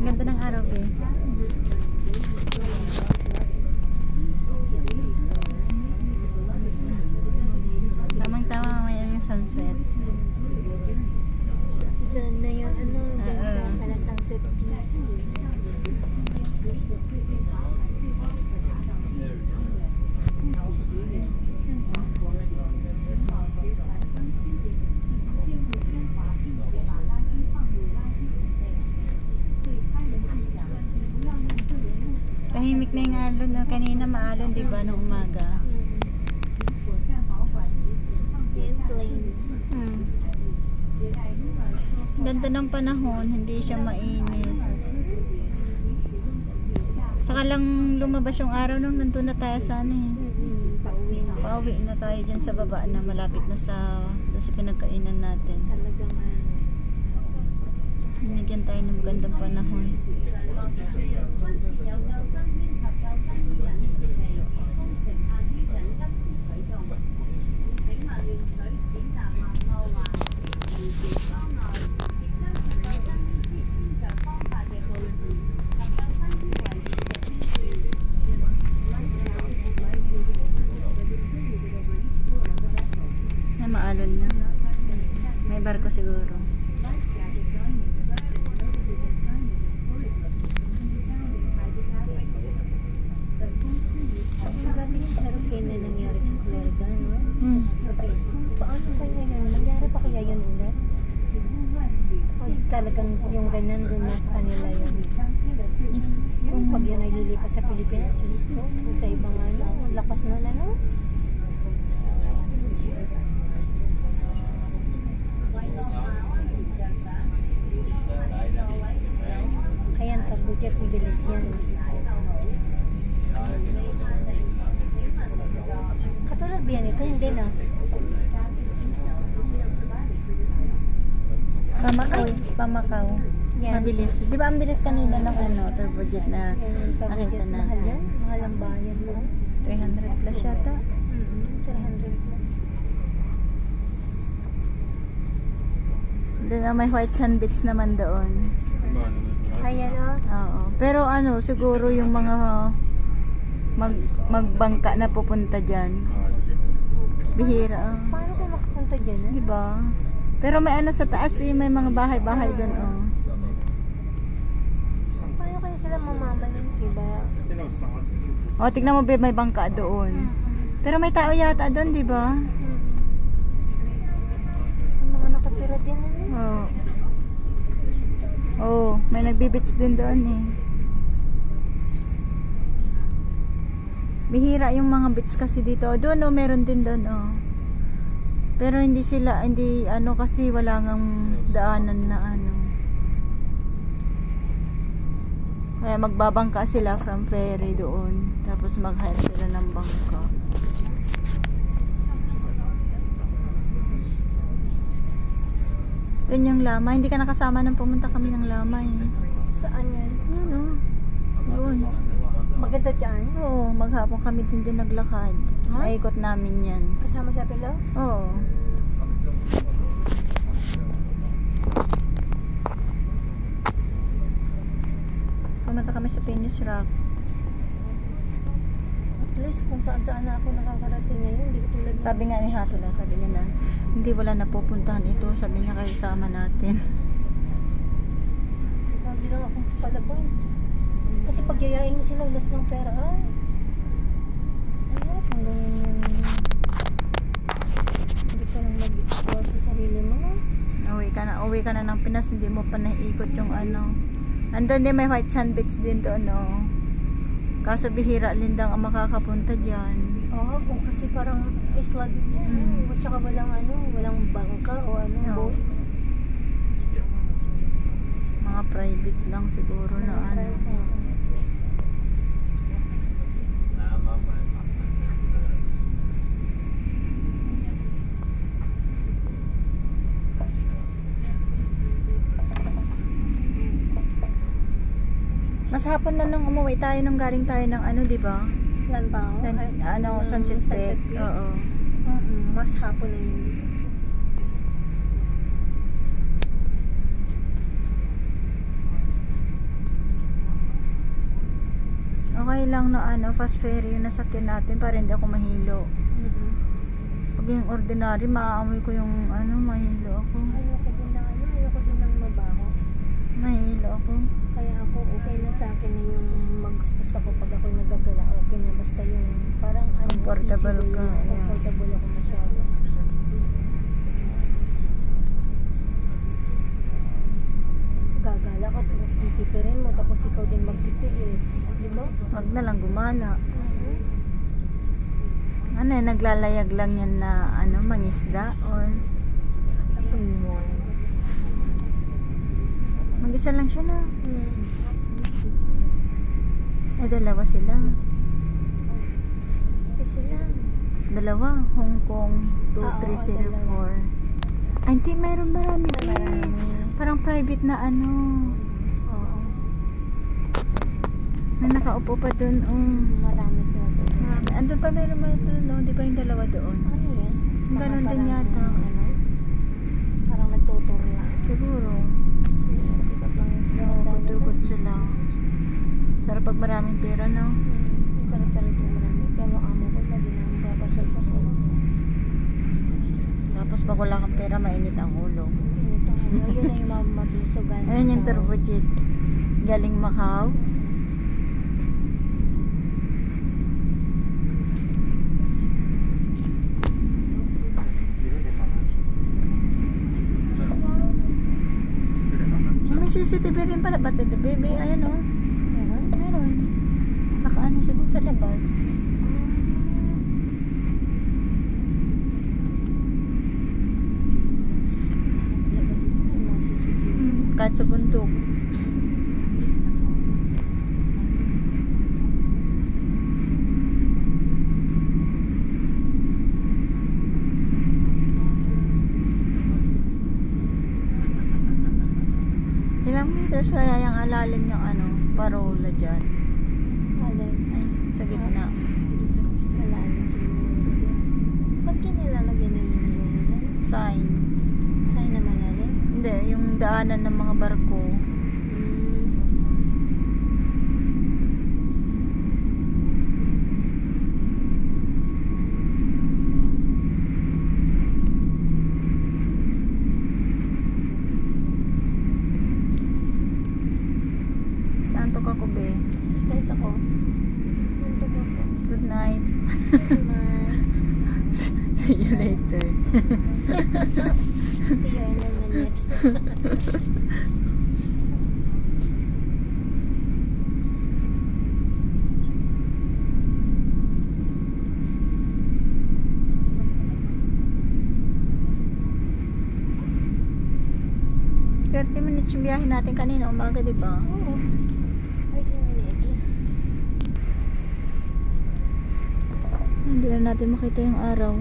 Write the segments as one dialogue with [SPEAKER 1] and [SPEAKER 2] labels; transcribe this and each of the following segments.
[SPEAKER 1] Ganda ng araw eh. Tamang-tama mamaya yung sunset.
[SPEAKER 2] Diyan na yung ano, diyan ka pala sunset view.
[SPEAKER 1] Tahimik na yung alon. No? Kanina maalon, di ba, noong umaga? Ganda ng panahon, hindi siya mainit. Saka lang lumabas yung araw nung nandun na tayo sa ano eh. Pauwi na tayo dyan sa baba na malapit na sa pinagkainan natin.
[SPEAKER 2] Talagang
[SPEAKER 1] Binigyan tayo ng magandang panahon. Ay, maalon na. May barko siguro.
[SPEAKER 2] pero kaya na nangyari sa Florida, no? Paano kaya yun? Nangyari pa kaya yun ulit? O talagang yung ganyan doon na sa kanila yun? Yung pag yun ay lilipas sa Pilipinas, Diyos ko, sa ibang ano, lakas nun ano? Kaya ang turbo jet, bilis yan. Katulad ba yan ito? Hindi na.
[SPEAKER 1] Pamakaw.
[SPEAKER 2] Yan.
[SPEAKER 1] Mabilis. Di ba ang bilis kanina ng ano, turbojet na
[SPEAKER 2] Yung turbo
[SPEAKER 1] nakita
[SPEAKER 2] jet, mahal yan.
[SPEAKER 1] natin?
[SPEAKER 2] Mahal ang bayan mo.
[SPEAKER 1] 300 plus yata.
[SPEAKER 2] 300 plus.
[SPEAKER 1] Doon na may white sand beach naman doon.
[SPEAKER 2] Ayan o.
[SPEAKER 1] Oo. Pero ano, siguro yung mga magbangka na pupunta dyan. Bihira.
[SPEAKER 2] Paano kayo makapunta dyan?
[SPEAKER 1] Di ba? Pero may ano sa taas eh, may mga bahay-bahay doon oh.
[SPEAKER 2] Paano kayo sila mamamalingki ba?
[SPEAKER 1] Oh, tignan mo ba may bangka doon. Pero may tao yata doon, di ba?
[SPEAKER 2] May mga nakatira din ano?
[SPEAKER 1] Oo. Oh, may nagbi-beach din doon eh. Bihira yung mga beach kasi dito. Doon oh, meron din doon oh. Pero hindi ano kasi wala ngang daanan na ano. Kaya magbabangka sila from ferry doon. Tapos mag-hire sila ng bangka. Doon yung Lama. Hindi ka nakasama nang pumunta kami ng Lama eh.
[SPEAKER 2] Saan yan?
[SPEAKER 1] Yan oh. Doon.
[SPEAKER 2] Maganda dyan?
[SPEAKER 1] Oo, maghapon kami din naglakad.
[SPEAKER 2] Huh?
[SPEAKER 1] Naikot namin yan.
[SPEAKER 2] Kasama sa Pilo?
[SPEAKER 1] Oo. Pumunta kami sa Finish Rock.
[SPEAKER 2] At least kung saan-saan na ako nakakarating ngayon, hindi ko tulad
[SPEAKER 1] Sabi nga ni Hatula, sabi niya na hindi wala napupuntahan ito. Sabi niya kayo sama natin.
[SPEAKER 2] Lagi lang akong sa Palabang. Kasi pag yayain mo sila, ulas ng pera. Ay, hanggang yung hindi ka lang mag-explore sa sarili mo.
[SPEAKER 1] Uwi ka na ng Pinas, hindi mo pa naiikot yung ano. Nandun din may white sand beach din doon, no. Kaso bihira lindang ang makakapunta diyan.
[SPEAKER 2] Oo, kung kasi parang isla din yan. At saka walang bangka o ano,
[SPEAKER 1] No.
[SPEAKER 2] boat.
[SPEAKER 1] Mga private lang siguro na ano. Mas hapon na nung umuwi tayo nung galing tayo ng ano, di ba?
[SPEAKER 2] Lantao?
[SPEAKER 1] Sunset Deck. Oo.
[SPEAKER 2] Mas hapon na yun.
[SPEAKER 1] bahay lang na ano, fast ferry yung nasakyan natin para hindi ako mahilo. Pag yung ordinary, maaamoy ko yung ano, mahilo ako.
[SPEAKER 2] Ayoko din ng mabaho.
[SPEAKER 1] Mahilo ako.
[SPEAKER 2] Kaya ako, okay na sa akin na yung magustos ako pag ako nagagala. Okay na, basta yung parang ano,
[SPEAKER 1] Comfortable
[SPEAKER 2] easy
[SPEAKER 1] ka,
[SPEAKER 2] way,
[SPEAKER 1] yeah.
[SPEAKER 2] comfortable ako masyado. Gagala ka, tapos titipirin mo, tapos ikaw din magtitiis. Diba?
[SPEAKER 1] Wag na lang gumala. Ano, naglalayag lang yan na ano, mangisda or mag-isa lang siya na. Eh, dalawa sila.
[SPEAKER 2] Kasi lang.
[SPEAKER 1] Dalawa. Hong Kong
[SPEAKER 2] Oo,
[SPEAKER 1] 2304. Ay, hindi. Mayroon marami din. Parang private na ano.
[SPEAKER 2] Oo.
[SPEAKER 1] May nakaupo pa dun.
[SPEAKER 2] Marami sila sa
[SPEAKER 1] Marami. Andun pa mayroon no? Di ba yung dalawa doon?
[SPEAKER 2] Ano yan?
[SPEAKER 1] Ganon din
[SPEAKER 2] Parang,
[SPEAKER 1] yata.
[SPEAKER 2] Ano? Parang nagtuturo lang.
[SPEAKER 1] Siguro.
[SPEAKER 2] Ikot lang yung sila.
[SPEAKER 1] Tukod sila. Sarap pag maraming pera, no?
[SPEAKER 2] Sarap talaga yung marami. Kaya mo amo ko, lagi na ang papasyal-pasyal.
[SPEAKER 1] Tapos pag wala kang pera, mainit ang ulo.
[SPEAKER 2] Yun na yung mabusugan.
[SPEAKER 1] Ayun yung turbojet. Galing Macau. May CCTV rin pala. Ba't ito, baby? Ayan, o.
[SPEAKER 2] Meron?
[SPEAKER 1] Meron. Nakaano siya dun sa labas. Kahit sa bundok. Ilang meters kaya yung alalim yung ano, parola dyan.
[SPEAKER 2] Alin?
[SPEAKER 1] Ay, sa gitna.
[SPEAKER 2] Malalim. Ba't kinilalagyan na yung ganyan?
[SPEAKER 1] Sign.
[SPEAKER 2] Sign na malalim?
[SPEAKER 1] Hindi, yung daanan ng mga barko. Nantok ako, be.
[SPEAKER 2] Guys, ako. Nandito ako.
[SPEAKER 1] Good night.
[SPEAKER 2] Bye.
[SPEAKER 1] See you later.
[SPEAKER 2] See you in a minute.
[SPEAKER 1] Minutes yung biyahe natin kanina umaga, di ba?
[SPEAKER 2] Oo. Ay, minute.
[SPEAKER 1] Hindi na natin makita yung araw.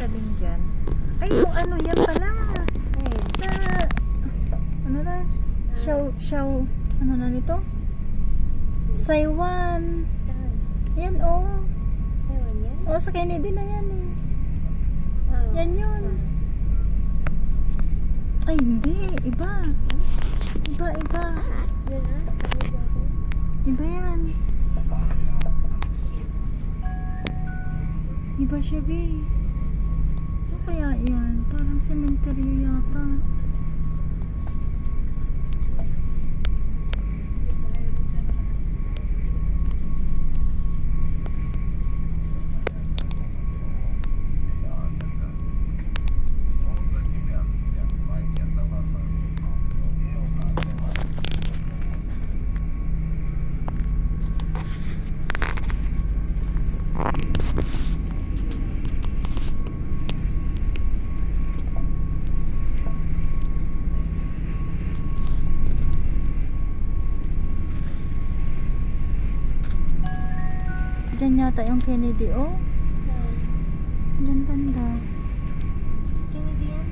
[SPEAKER 1] pupunta din dyan. Ay, yung ano, yan pala. Sa, ano na? Ano na nito? Saiwan.
[SPEAKER 2] Saan?
[SPEAKER 1] Yan, oh.
[SPEAKER 2] Saan yan?
[SPEAKER 1] Oh, sa Kennedy na yan eh.
[SPEAKER 2] Ah.
[SPEAKER 1] Yan yun. Ay, hindi. Iba. Iba.
[SPEAKER 2] Yan ah.
[SPEAKER 1] Iba yan. Iba siya, be. Ano kaya yan? Parang cemetery yata. Diyan yata yung Kennedy, oh. Diyan banda.
[SPEAKER 2] Kennedy yan?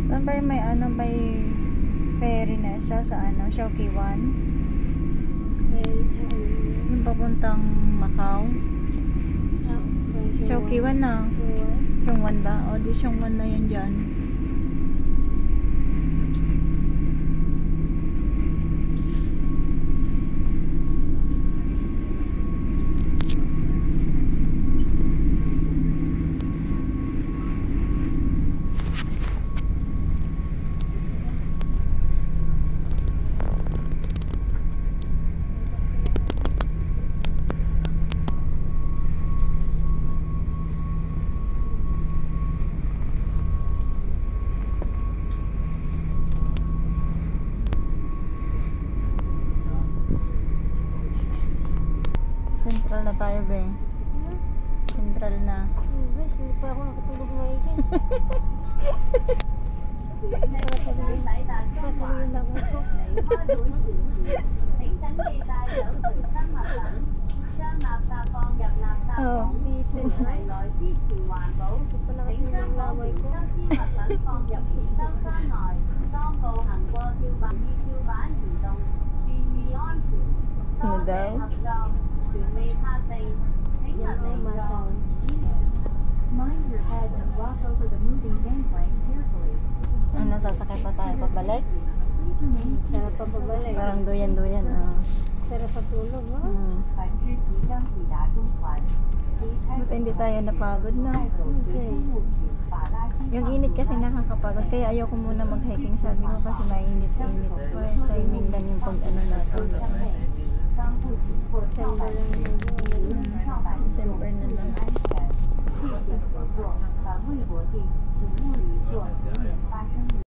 [SPEAKER 1] Saan ba yung may ano, may ferry na isa sa ano, Shaukiwan? Yung papuntang Macau? Shaukiwan na. Shongwan ba? O di Shongwan na yan dyan. Central na tayo, be. Central na.
[SPEAKER 2] Guys, hindi pa ako nakatulog maigi. Nakatuloy lang ako.
[SPEAKER 1] Oh.
[SPEAKER 2] Dito na. Hindi pa nakatulog ang lamay ko.
[SPEAKER 1] Ano daw?
[SPEAKER 2] Yan ang mataw.
[SPEAKER 3] Mind your head and walk over the moving gangplank carefully.
[SPEAKER 1] Ano, sasakay pa tayo pabalik?
[SPEAKER 3] Please remain
[SPEAKER 2] Sarap pa pabalik.
[SPEAKER 1] Parang duyan-duyan, ah.
[SPEAKER 2] Sarap pa tulog, no?
[SPEAKER 1] Buti hindi tayo napagod, no?
[SPEAKER 2] Okay.
[SPEAKER 1] Yung init kasi nakakapagod. Kaya ayoko muna mag-hiking. Sabi ko kasi mainit-init. Kaya timing lang yung pag-ano natin.
[SPEAKER 2] December lang na yun.
[SPEAKER 1] December na lang.
[SPEAKER 3] 把魏国地土木里做景点发生